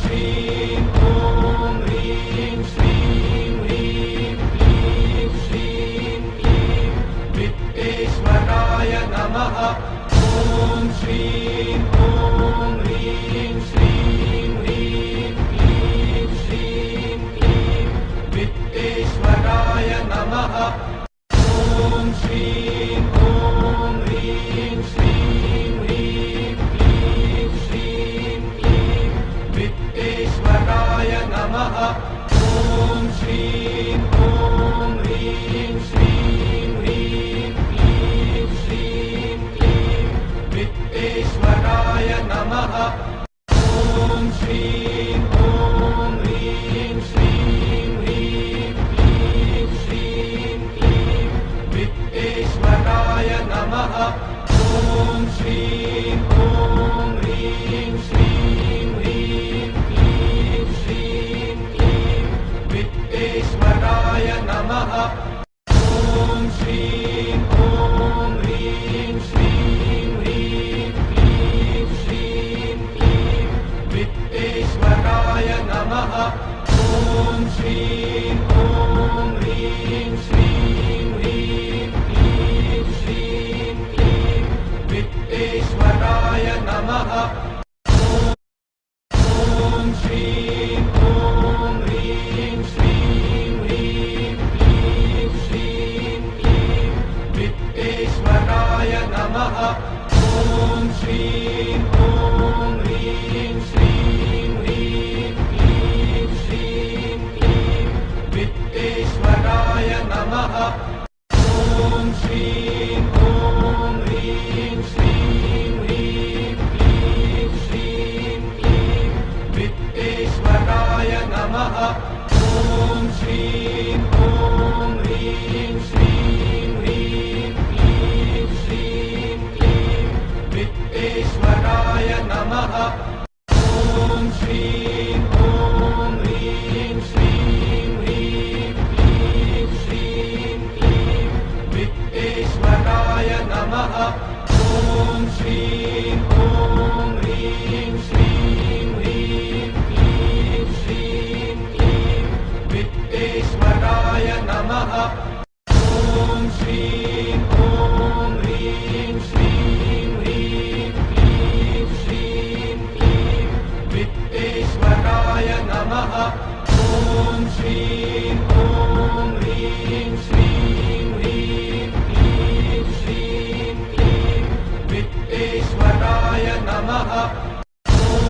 श्रीं ॐ ह्रीं श्रीं ह्रीं क्लीं श्रीं क्लीं वित्तेश्वराय नमः। ॐ श्रीं ॐ ह्रीं श्रीं ह्रीं क्लीं श्रीं क्लीं वित्तेश्वराय नमः। ॐ श्रीं ॐ ह्रीं श्रीं ह्रीं क्लीं श्रीं क्लीं वित्तेश्वराय नमः। ॐ श्रीं ॐ ह्रीं श्रीं ह्रीं क्लीं श्रीं क्लीं वित्तेश्वराय नमः। ॐ श्रीं ॐ ह्रीं श्रीं ह्रीं क्लीं श्रीं क्लीं वित्तेश्वराय नमः। ॐ श्रीं ॐ ह्रीं श्रीं ह्रीं क्लीं श्रीं क्लीं वित्तेश्वराय नमः। ॐ श्रीं ॐ ह्रीं श्रीं ह्रीं क्लीं श्रीं क्लीं वित्तेश्वराय नमः। ॐ श्रीं ॐ ह्रीं श्रीं ह्रीं क्लीं श्रीं क्लीं वित्तेश्वराय नमः। ॐ श्रीं ॐ ह्रीं श्रीं ह्रीं क्लीं श्रीं क्लीं वित्तेश्वराय नमः। ॐ श्रीं ॐ ह्रीं श्रीं ह्रीं क्लीं श्रीं क्लीं वित्तेश्वराय नमः। ॐ श्रीं ॐ ह्रीं श्रीं ह्रीं क्लीं श्रीं क्लीं वित्तेश्वराय नमः। ॐ श्रीं ॐ ह्रीं श्रीं ह्रीं क्लीं श्रीं क्लीं वित्तेश्वराय नमः। ॐ श्रीं ॐ ह्रीं श्रीं ह्रीं क्लीं श्रीं क्लीं वित्तेश्वराय नमः। ॐ श्रीं ॐ ह्रीं श्रीं ह्रीं क्लीं श्रीं क्लीं वित्तेश्वराय नमः। ॐ श्रीं ॐ ह्रीं श्रीं ह्रीं क्लीं श्रीं क्लीं वित्तेश्वराय नमः। ॐ श्रीं